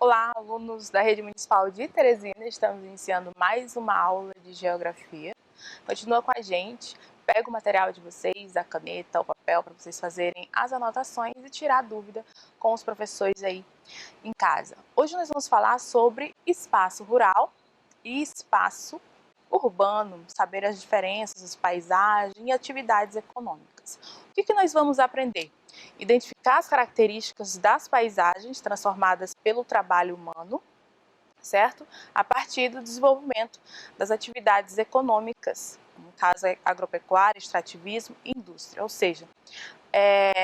Olá, alunos da Rede Municipal de Teresina, estamos iniciando mais uma aula de Geografia. Continua com a gente, pega o material de vocês, a caneta, o papel, para vocês fazerem as anotações e tirar dúvida com os professores aí em casa. Hoje nós vamos falar sobre espaço rural e espaço urbano, saber as diferenças, as paisagens e atividades econômicas. O que nós vamos aprender? Identificar as características das paisagens transformadas pelo trabalho humano, certo? A partir do desenvolvimento das atividades econômicas, no caso é agropecuária, extrativismo e indústria, ou seja,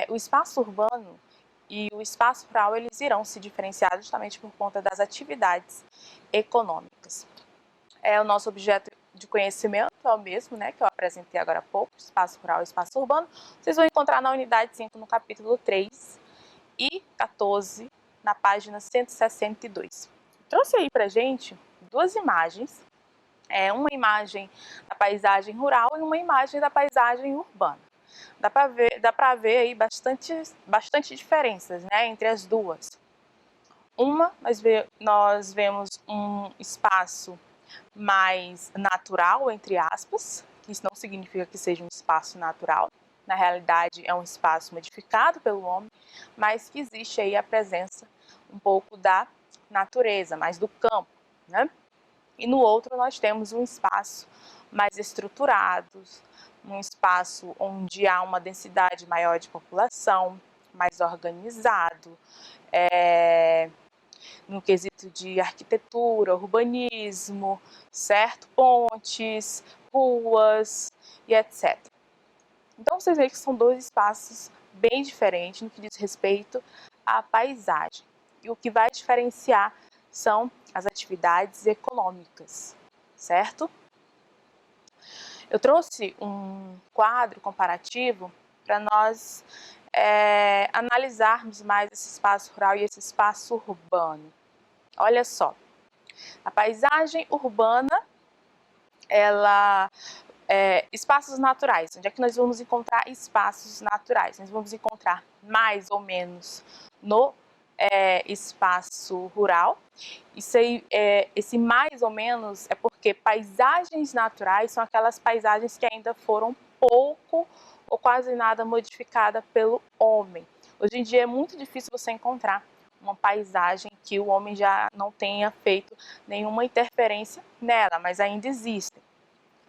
o espaço urbano e o espaço rural eles irão se diferenciar justamente por conta das atividades econômicas. O nosso objeto de conhecimento é o mesmo, né, que eu apresentei agora há pouco, espaço rural e espaço urbano. Vocês vão encontrar na unidade 5, no capítulo 3 e 14, na página 162. Trouxe aí pra gente duas imagens, uma imagem da paisagem rural e uma imagem da paisagem urbana. Dá pra ver aí bastante diferenças, né, entre as duas. Nós vemos um espaço mais natural, entre aspas, que isso não significa que seja um espaço natural, na realidade é um espaço modificado pelo homem, mas que existe aí a presença um pouco da natureza, mais do campo, né? E no outro nós temos um espaço mais estruturado, um espaço onde há uma densidade maior de população, mais organizado, no quesito de arquitetura, urbanismo, certo? Pontes, ruas e etc. Então vocês veem que são dois espaços bem diferentes no que diz respeito à paisagem. E o que vai diferenciar são as atividades econômicas, certo? Eu trouxe um quadro comparativo para nós analisarmos mais esse espaço rural e esse espaço urbano. Olha só, a paisagem urbana, espaços naturais. Onde é que nós vamos encontrar espaços naturais? Nós vamos encontrar mais ou menos no espaço rural. Isso aí, esse mais ou menos é porque paisagens naturais são aquelas paisagens que ainda foram pouco ou quase nada modificada pelo homem. Hoje em dia é muito difícil você encontrar uma paisagem que o homem já não tenha feito nenhuma interferência nela, mas ainda existem,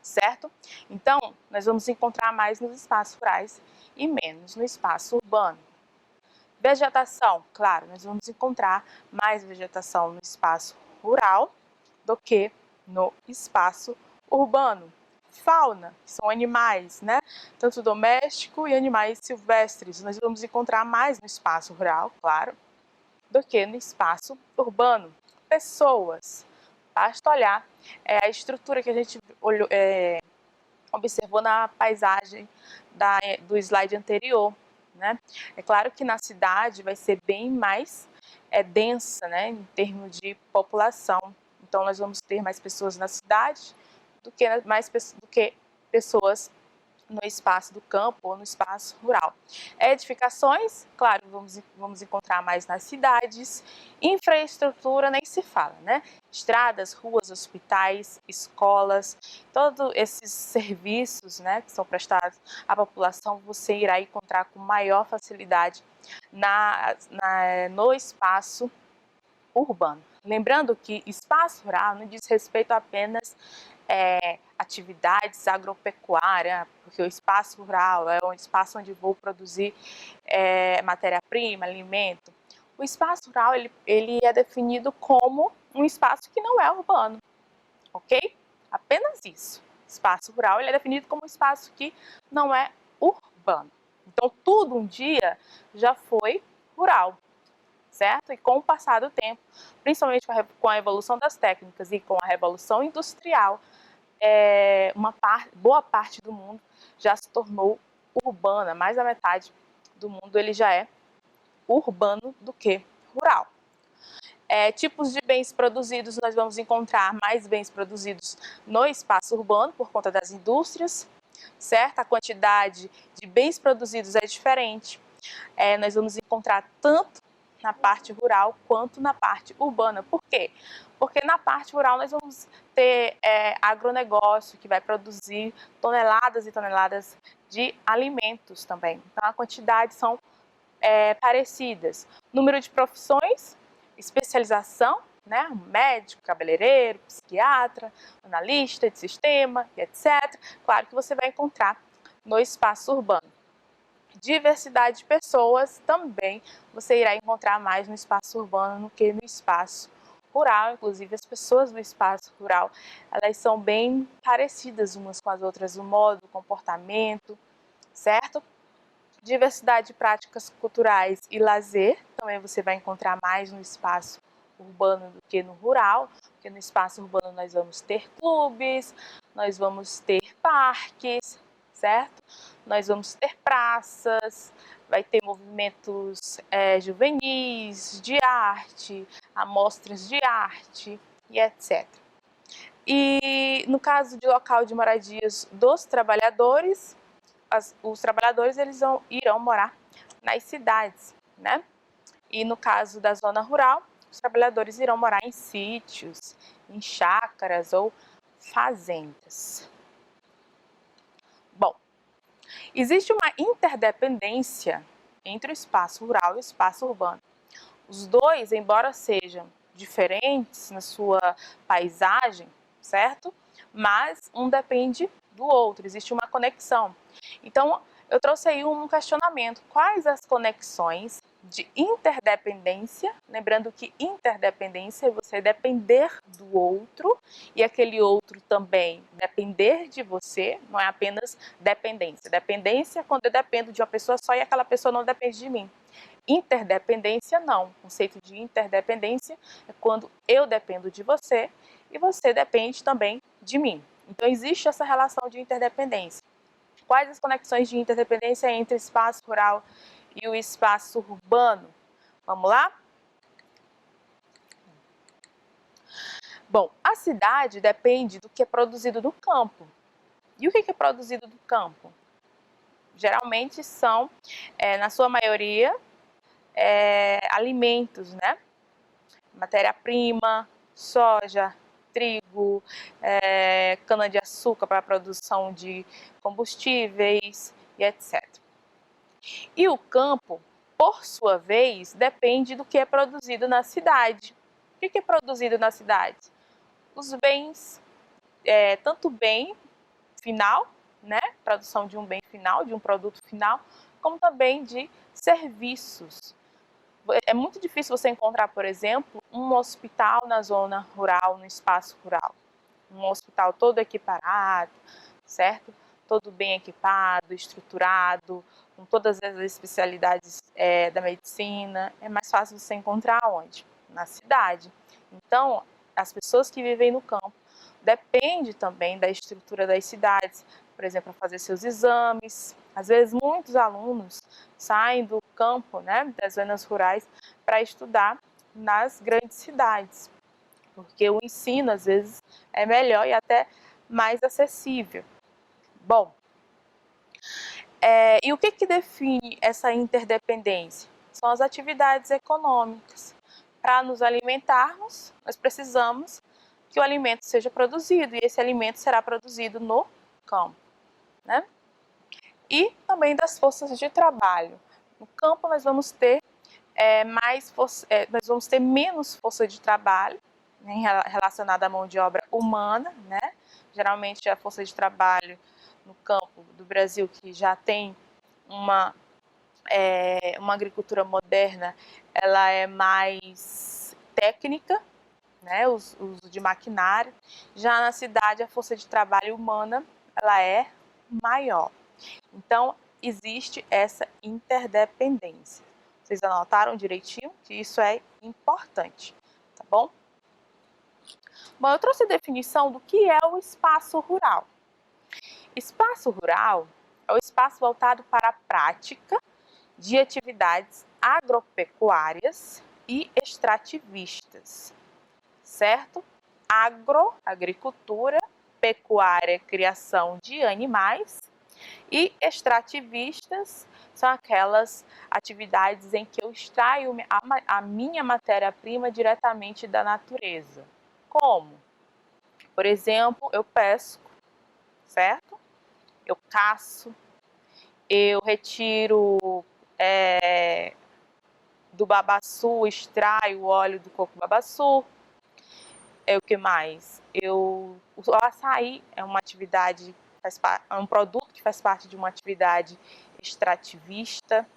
certo? Então, nós vamos encontrar mais nos espaços rurais e menos no espaço urbano. Vegetação, claro, nós vamos encontrar mais vegetação no espaço rural do que no espaço urbano. Fauna, que são animais, né? Tanto doméstico e animais silvestres. Nós vamos encontrar mais no espaço rural, claro, do que no espaço urbano. Pessoas, basta olhar a estrutura que a gente observou na paisagem do slide anterior, né? É claro que na cidade vai ser bem mais densa, né, em termos de população. Então nós vamos ter mais pessoas na cidade do que pessoas no espaço do campo ou no espaço rural. Edificações, claro, vamos encontrar mais nas cidades. Infraestrutura nem se fala, né? Estradas, ruas, hospitais, escolas, todos esses serviços, né, que são prestados à população, você irá encontrar com maior facilidade no espaço urbano. Lembrando que espaço rural não diz respeito apenas atividades agropecuárias, porque o espaço rural é um espaço onde vou produzir matéria-prima, alimento. O espaço rural ele é definido como um espaço que não é urbano, ok? Apenas isso. Espaço rural ele é definido como um espaço que não é urbano. Então tudo um dia já foi rural, certo? E com o passar do tempo, principalmente com a evolução das técnicas e com a revolução industrial, boa parte do mundo já se tornou urbana, mais da metade do mundo ele já é urbano do que rural. Tipos de bens produzidos, nós vamos encontrar mais bens produzidos no espaço urbano por conta das indústrias, certo? A quantidade de bens produzidos é diferente. Nós vamos encontrar tanto na parte rural quanto na parte urbana. Por quê? Porque na parte rural nós vamos ter agronegócio que vai produzir toneladas e toneladas de alimentos também. Então, a quantidade são parecidas. Número de profissões, especialização, né? Médico, cabeleireiro, psiquiatra, analista de sistema, etc. Claro que você vai encontrar no espaço urbano. Diversidade de pessoas também você irá encontrar mais no espaço urbano do que no espaço rural. Inclusive, as pessoas do espaço rural, elas são bem parecidas umas com as outras no modo, no comportamento, certo? Diversidade de práticas culturais e lazer, também você vai encontrar mais no espaço urbano do que no rural, porque no espaço urbano nós vamos ter clubes, nós vamos ter parques, certo? Nós vamos ter praças, vai ter movimentos juvenis, de arte, amostras de arte e etc. E no caso de local de moradias dos trabalhadores, os trabalhadores irão morar nas cidades, né? E no caso da zona rural, os trabalhadores irão morar em sítios, em chácaras ou fazendas. Bom, existe uma interdependência entre o espaço rural e o espaço urbano. Os dois, embora sejam diferentes na sua paisagem, certo? Mas um depende do outro, existe uma conexão. Então, eu trouxe aí um questionamento. Quais as conexões de interdependência? Lembrando que interdependência é você depender do outro e aquele outro também depender de você, não é apenas dependência. Dependência é quando eu dependo de uma pessoa só e aquela pessoa não depende de mim. Interdependência não. O conceito de interdependência é quando eu dependo de você e você depende também de mim. Então, existe essa relação de interdependência. Quais as conexões de interdependência entre o espaço rural e o espaço urbano? Vamos lá? Bom, a cidade depende do que é produzido no campo. E o que é produzido no campo? Geralmente são, na sua maioria, alimentos, né? Matéria-prima, soja, trigo, cana-de-açúcar para a produção de combustíveis e etc. E o campo, por sua vez, depende do que é produzido na cidade. O que é produzido na cidade? Os bens, tanto bem final, né? Produção de um bem final, de um produto final, como também de serviços. É muito difícil você encontrar, por exemplo, um hospital na zona rural, no espaço rural. Um hospital todo equiparado, certo? Todo bem equipado, estruturado, com todas as especialidades da medicina. É mais fácil você encontrar onde? Na cidade. Então, as pessoas que vivem no campo dependem também da estrutura das cidades, por exemplo, para fazer seus exames. Às vezes, muitos alunos saem do campo, né, das zonas rurais, para estudar nas grandes cidades, porque o ensino, às vezes, é melhor e até mais acessível. Bom, e o que define essa interdependência? São as atividades econômicas. Para nos alimentarmos, nós precisamos que o alimento seja produzido, e esse alimento será produzido no campo, né? E também das forças de trabalho. No campo nós vamos ter nós vamos ter menos força de trabalho, né, relacionada à mão de obra humana, né? Geralmente a força de trabalho no campo do Brasil, que já tem uma agricultura moderna, ela é mais técnica, né? O uso de maquinário. Já na cidade, a força de trabalho humana, ela é maior. Então, existe essa interdependência. Vocês anotaram direitinho que isso é importante, tá bom? Bom, eu trouxe a definição do que é o espaço rural. Espaço rural é o espaço voltado para a prática de atividades agropecuárias e extrativistas, certo? Agricultura, pecuária, criação de animais, e extrativistas, são aquelas atividades em que eu extraio a minha matéria-prima diretamente da natureza. Como? Por exemplo, eu pesco, certo? Eu caço, eu retiro do babaçu, extraio o óleo do coco babaçu. O que mais? O açaí é uma atividade, é um produto que faz parte de uma atividade extrativista,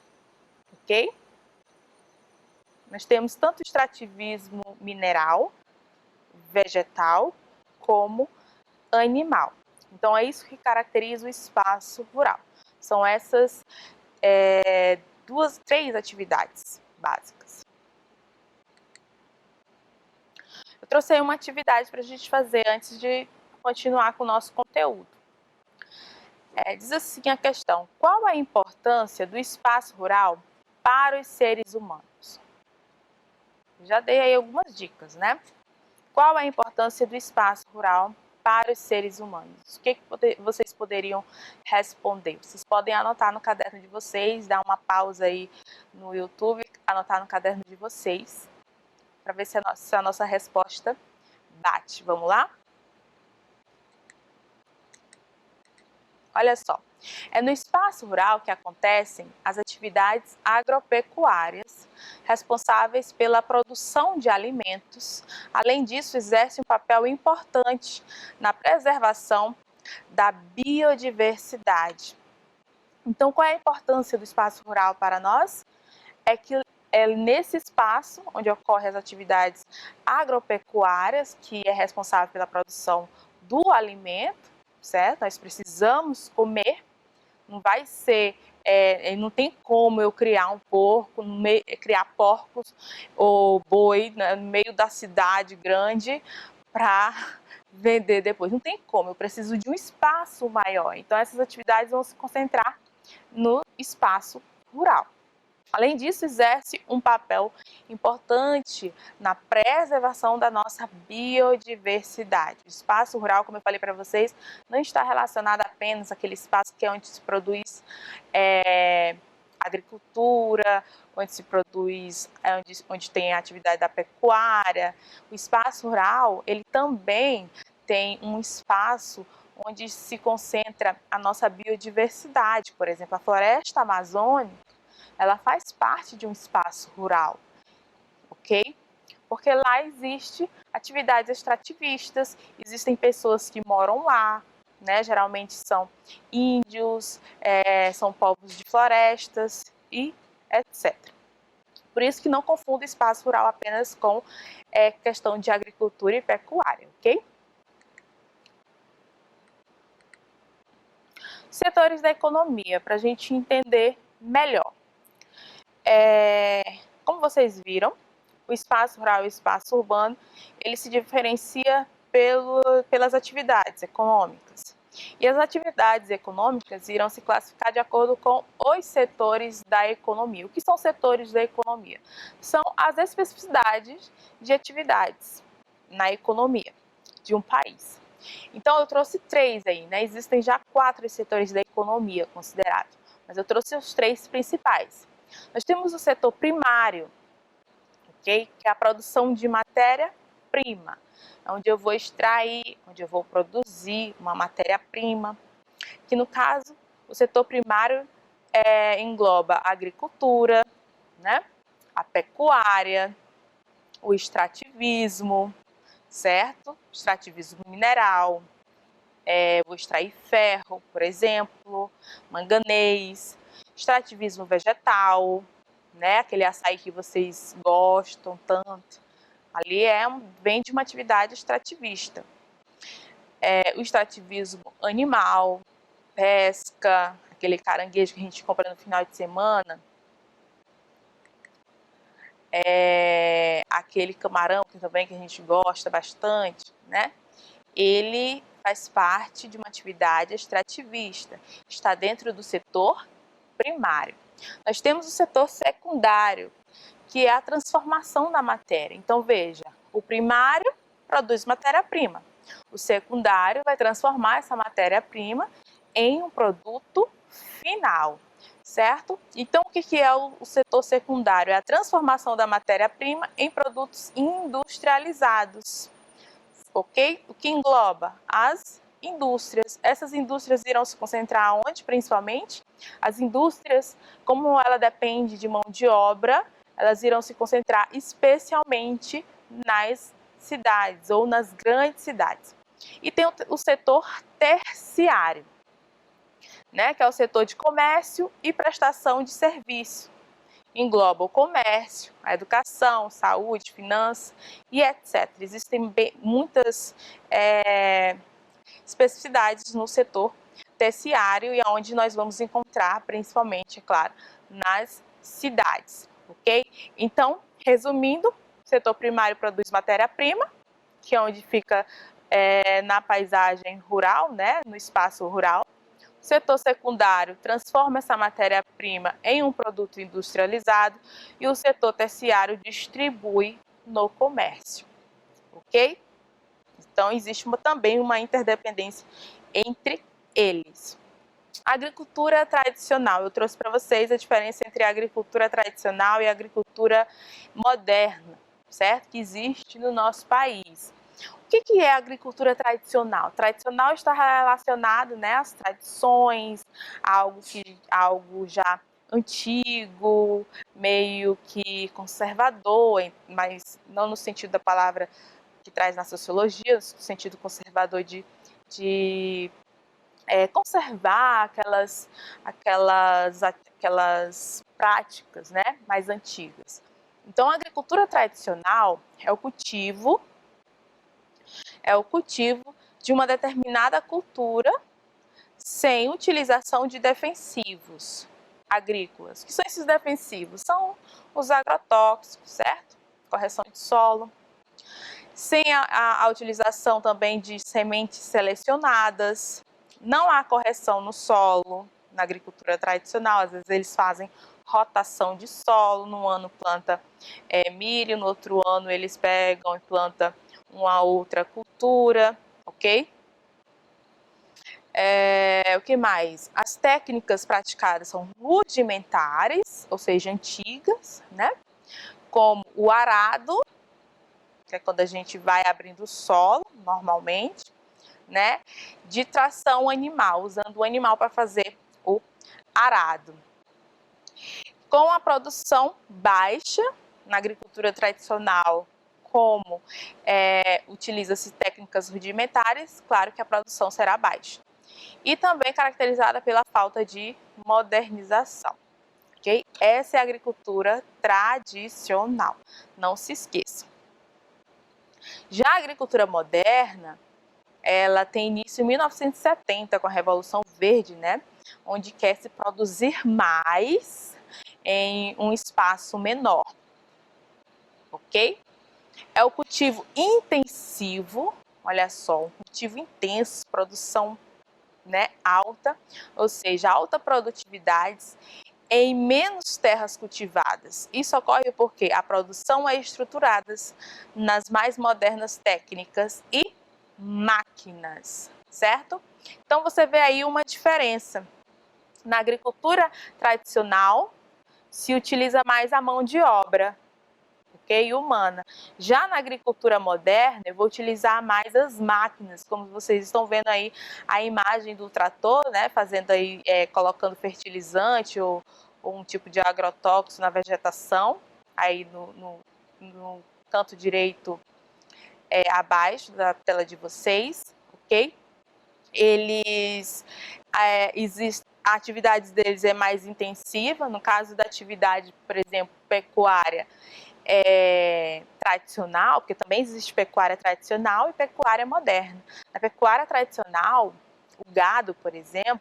ok? Nós temos tanto extrativismo mineral, vegetal, como animal. Então, é isso que caracteriza o espaço rural. São essas três atividades básicas. Eu trouxe aí uma atividade para a gente fazer antes de continuar com o nosso conteúdo. Diz assim a questão: qual a importância do espaço rural para os seres humanos? Já dei aí algumas dicas, né? Qual a importância do espaço rural para os seres humanos? O que vocês poderiam responder? Vocês podem anotar no caderno de vocês, dar uma pausa aí no YouTube, anotar no caderno de vocês, para ver se a nossa resposta bate. Vamos lá? Olha só, é no espaço rural que acontecem as atividades agropecuárias responsáveis pela produção de alimentos. Além disso, exerce um papel importante na preservação da biodiversidade. Então, qual é a importância do espaço rural para nós? É que é nesse espaço onde ocorrem as atividades agropecuárias, que é responsável pela produção do alimento, certo? Nós precisamos comer, não vai ser, não tem como eu criar um porco, criar porcos ou boi, né, no meio da cidade grande para vender depois. Não tem como, eu preciso de um espaço maior. Então essas atividades vão se concentrar no espaço rural. Além disso, exerce um papel importante na preservação da nossa biodiversidade. O espaço rural, como eu falei para vocês, não está relacionado apenas àquele espaço que é onde se produz agricultura, onde se produz, onde tem a atividade da pecuária. O espaço rural, ele também tem um espaço onde se concentra a nossa biodiversidade. Por exemplo, a floresta amazônica, ela faz parte de um espaço rural, ok? Porque lá existe atividades extrativistas, existem pessoas que moram lá, né? Geralmente são índios, são povos de florestas e etc. Por isso que não confunda espaço rural apenas com questão de agricultura e pecuária, ok? Setores da economia, para a gente entender melhor. Como vocês viram, o espaço rural e o espaço urbano, ele se diferencia pelas atividades econômicas. E as atividades econômicas irão se classificar de acordo com os setores da economia. O que são setores da economia? São as especificidades de atividades na economia de um país. Então, eu trouxe 3 aí, né? Existem já 4 setores da economia considerados, mas eu trouxe os 3 principais. Nós temos o setor primário, okay? Que é a produção de matéria-prima, onde eu vou extrair, onde eu vou produzir uma matéria-prima, que no caso, o setor primário engloba a agricultura, né? A pecuária, o extrativismo, certo? Extrativismo mineral, vou extrair ferro, por exemplo, manganês, extrativismo vegetal, né? Aquele açaí que vocês gostam tanto. Ali vem de uma atividade extrativista. O extrativismo animal, pesca, aquele caranguejo que a gente compra no final de semana, aquele camarão que também que a gente gosta bastante, né? Ele faz parte de uma atividade extrativista, está dentro do setor primário. Nós temos o setor secundário, que é a transformação da matéria. Então, veja, o primário produz matéria-prima, o secundário vai transformar essa matéria-prima em um produto final, certo? Então, o que é o setor secundário? É a transformação da matéria-prima em produtos industrializados, ok? O que engloba as indústrias. Essas indústrias irão se concentrar onde, principalmente? As indústrias, como ela depende de mão de obra, elas irão se concentrar especialmente nas cidades ou nas grandes cidades. E tem o setor terciário, né, que é o setor de comércio e prestação de serviço. Engloba o comércio, a educação, saúde, finanças e etc. Existem muitas especificidades no setor terciário e onde nós vamos encontrar, principalmente, é claro, nas cidades, ok? Então, resumindo, o setor primário produz matéria-prima, que é onde fica na paisagem rural, né, no espaço rural. O setor secundário transforma essa matéria-prima em um produto industrializado e o setor terciário distribui no comércio, ok? Então, existe também uma interdependência entre eles. A agricultura tradicional, eu trouxe para vocês a diferença entre a agricultura tradicional e a agricultura moderna, certo? Que existe no nosso país. O que é a agricultura tradicional? Tradicional está relacionado, né, às tradições, algo já antigo, meio que conservador, mas não no sentido da palavra que traz na sociologia, no sentido conservador de conservar aquelas práticas, né, mais antigas. Então, a agricultura tradicional é o cultivo de uma determinada cultura sem utilização de defensivos agrícolas. O que são esses defensivos? São os agrotóxicos, certo? Correção de solo. Sem a utilização também de sementes selecionadas. Não há correção no solo na agricultura tradicional. Às vezes eles fazem rotação de solo. Num ano planta milho, no outro ano eles pegam e plantam uma outra cultura, ok? O que mais? As técnicas praticadas são rudimentares, ou seja, antigas, né? Como o arado, que é quando a gente vai abrindo o solo, normalmente, né? De tração animal, usando o animal para fazer o arado. Com a produção baixa, na agricultura tradicional, como utiliza-se técnicas rudimentares, claro que a produção será baixa. E também caracterizada pela falta de modernização. Okay? Essa é a agricultura tradicional, não se esqueçam. Já a agricultura moderna, ela tem início em 1970 com a Revolução Verde, né? Onde quer se produzir mais em um espaço menor, ok? É o cultivo intensivo, olha só, um cultivo intenso, produção, né, alta, ou seja, alta produtividade em menos terras cultivadas. Isso ocorre porque a produção é estruturada nas mais modernas técnicas e máquinas, certo? Então você vê aí uma diferença. Na agricultura tradicional se utiliza mais a mão de obra, ok? Humana. Já na agricultura moderna, eu vou utilizar mais as máquinas, como vocês estão vendo aí a imagem do trator, né? Fazendo aí, colocando fertilizante ou um tipo de agrotóxico na vegetação, aí no canto direito abaixo da tela de vocês, ok? A atividade deles é mais intensiva, no caso da atividade, por exemplo, pecuária tradicional, porque também existe pecuária tradicional e pecuária moderna. Na pecuária tradicional, o gado, por exemplo,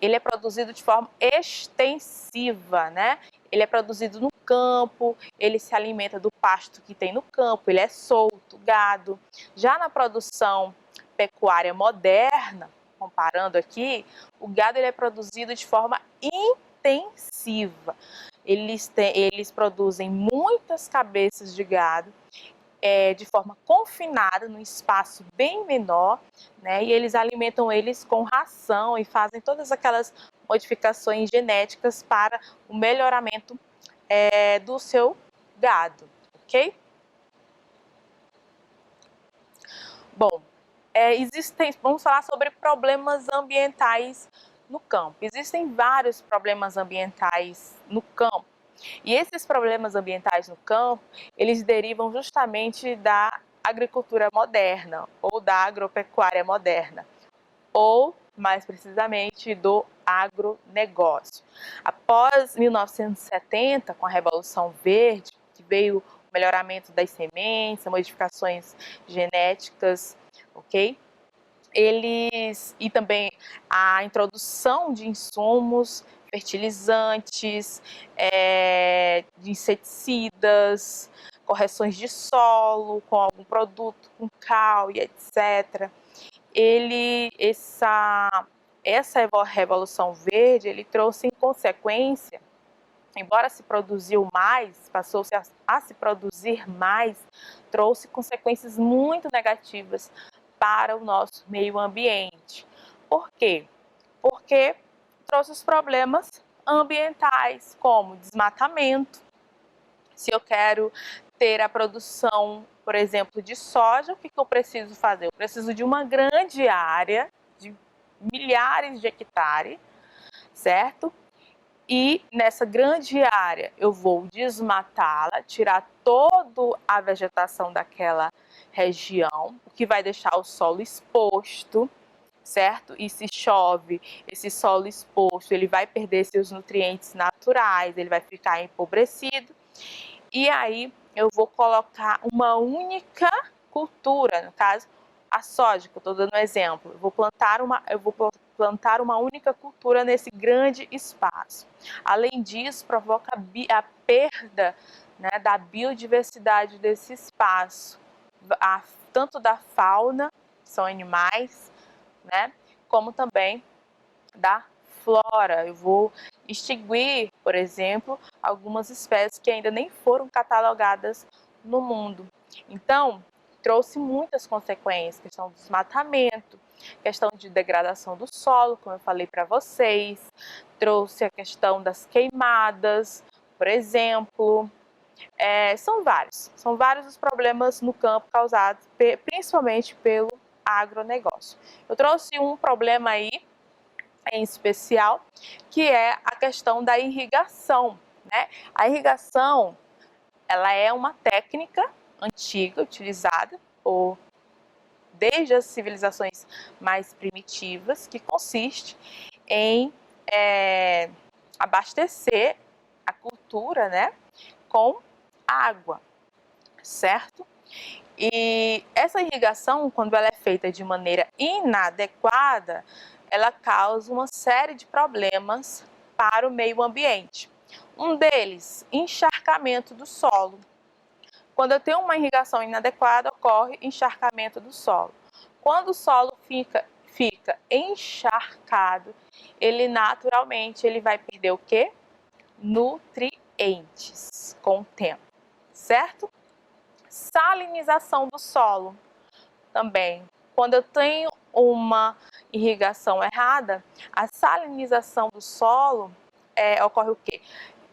ele é produzido de forma extensiva, né? Ele é produzido no campo, ele se alimenta do pasto que tem no campo, ele é solto, gado. Já na produção pecuária moderna, comparando aqui, o gado ele é produzido de forma intensiva. Eles produzem muitas cabeças de gado de forma confinada, num espaço bem menor, né? E eles alimentam eles com ração e fazem todas aquelas modificações genéticas para o melhoramento do seu gado, ok? Bom, vamos falar sobre problemas ambientais no campo. Existem vários problemas ambientais no campo. E esses problemas ambientais no campo, eles derivam justamente da agricultura moderna ou da agropecuária moderna, ou, mais precisamente, do agronegócio. Após 1970, com a Revolução Verde, que veio o melhoramento das sementes, modificações genéticas, ok? E também a introdução de insumos, fertilizantes, de inseticidas, correções de solo com algum produto, com cal e etc. Essa Revolução Verde, ele trouxe em consequência, embora se produziu mais, passou-se a se produzir mais, trouxe consequências muito negativas para o nosso meio ambiente. Por quê? Porque trouxe os problemas ambientais, como desmatamento. Se eu quero ter a produção, por exemplo, de soja, o que eu preciso fazer? Eu preciso de uma grande área, de milhares de hectares, certo? E nessa grande área eu vou desmatá-la, tirar toda a vegetação daquela região, o que vai deixar o solo exposto, certo? E se chove, esse solo exposto, ele vai perder seus nutrientes naturais, ele vai ficar empobrecido. E aí eu vou colocar uma única cultura, no caso a soja, que eu estou dando um exemplo. Eu vou plantar uma única cultura nesse grande espaço. Além disso, provoca a perda, né, da biodiversidade desse espaço, tanto da fauna, que são animais, né, como também da flora. Eu vou extinguir, por exemplo, algumas espécies que ainda nem foram catalogadas no mundo. Então, trouxe muitas consequências, questão do desmatamento, questão de degradação do solo, como eu falei para vocês, trouxe a questão das queimadas, por exemplo. São vários os problemas no campo causados principalmente pelo agronegócio. Eu trouxe um problema aí em especial, que é a questão da irrigação, né? A irrigação, ela é uma técnica antiga utilizada desde as civilizações mais primitivas, que consiste em abastecer a cultura, né, com água, certo? E essa irrigação, quando ela é feita de maneira inadequada, ela causa uma série de problemas para o meio ambiente. Um deles, encharcamento do solo. Quando eu tenho uma irrigação inadequada, ocorre encharcamento do solo. Quando o solo fica encharcado, ele naturalmente vai perder o quê? Nutrientes com o tempo, certo? Salinização do solo também. Quando eu tenho uma irrigação errada, a salinização do solo ocorre o quê?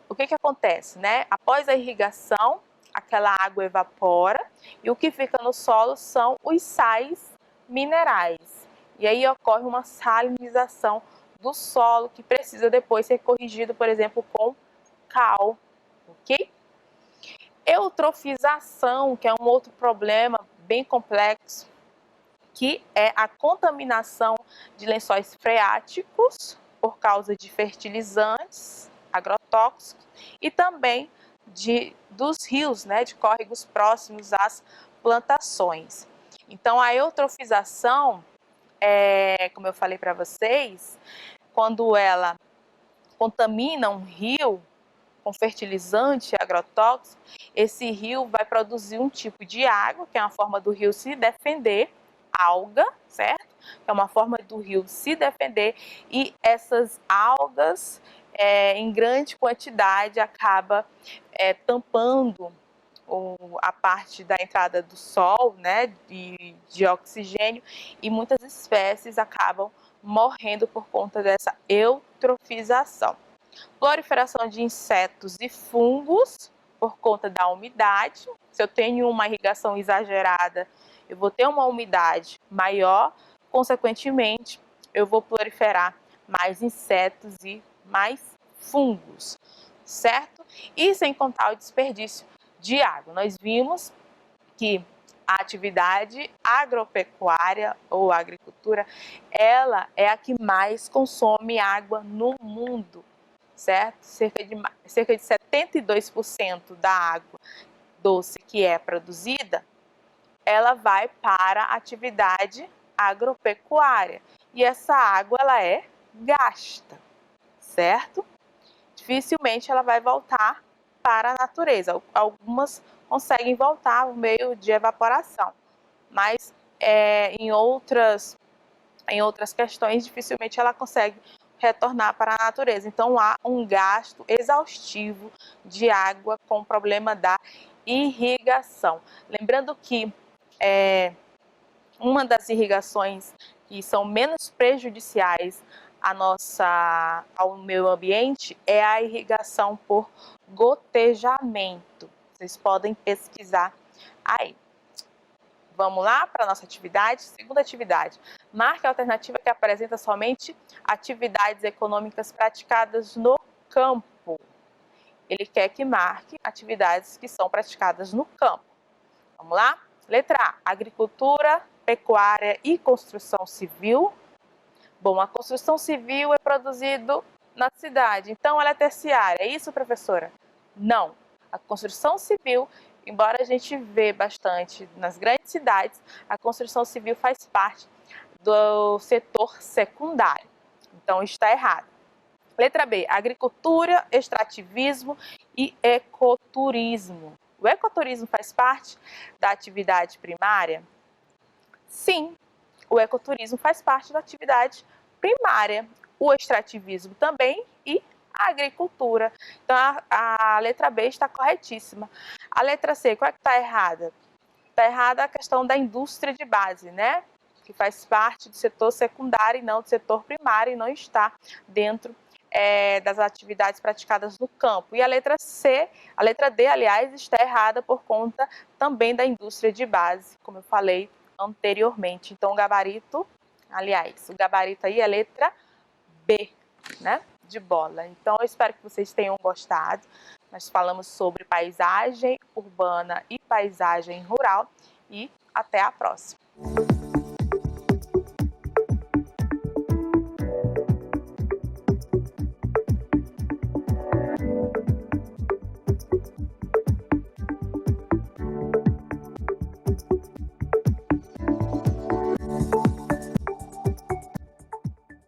O que acontece, né? Após a irrigação, aquela água evapora e o que fica no solo são os sais minerais. E aí ocorre uma salinização do solo que precisa depois ser corrigido, por exemplo, com cal, ok? Eutrofização, que é um outro problema bem complexo, que é a contaminação de lençóis freáticos por causa de fertilizantes, agrotóxicos e também dos rios, né, de córregos próximos às plantações. Então, a eutrofização, como eu falei para vocês, quando ela contamina um rio com fertilizante agrotóxico, esse rio vai produzir um tipo de água, que é uma forma do rio se defender, alga, certo? Que é uma forma do rio se defender, e essas algas, em grande quantidade, acaba tampando a parte da entrada do sol, né, de oxigênio, e muitas espécies acabam morrendo por conta dessa eutrofização. Proliferação de insetos e fungos por conta da umidade. Se eu tenho uma irrigação exagerada, eu vou ter uma umidade maior, consequentemente, eu vou proliferar mais insetos e mais fungos, certo? E sem contar o desperdício de água. Nós vimos que a atividade agropecuária ou agricultura, ela é a que mais consome água no mundo, certo? Cerca de 72% da água doce que é produzida, ela vai para a atividade agropecuária. E essa água, ela é gasta, certo? Dificilmente ela vai voltar para a natureza. Algumas conseguem voltar por meio de evaporação, mas em outras questões, dificilmente ela consegue retornar para a natureza. Então, há um gasto exaustivo de água com o problema da irrigação. Lembrando que uma das irrigações que são menos prejudiciais ao meio ambiente é a irrigação por gotejamento. Vocês podem pesquisar aí. Vamos lá para a nossa atividade? Segunda atividade. Marque a alternativa que apresenta somente atividades econômicas praticadas no campo. Ele quer que marque atividades que são praticadas no campo. Vamos lá? Letra A, agricultura, pecuária e construção civil. Bom, a construção civil é produzida na cidade, então ela é terciária. É isso, professora? Não. A construção civil, embora a gente vê bastante nas grandes cidades, a construção civil faz parte do setor secundário. Então, está errado. Letra B, agricultura, extrativismo e ecoturismo. O ecoturismo faz parte da atividade primária? Sim, o ecoturismo faz parte da atividade primária. O extrativismo também e a agricultura. Então, a letra B está corretíssima. A letra C, qual é que está errada? Está errada a questão da indústria de base, né? Que faz parte do setor secundário e não do setor primário e não está dentro das atividades praticadas no campo. E a letra C, a letra D, aliás, está errada por conta também da indústria de base, como eu falei anteriormente. Então, o gabarito aí é a letra B, né? De bola. Então, eu espero que vocês tenham gostado. Nós falamos sobre paisagem urbana e paisagem rural e até a próxima.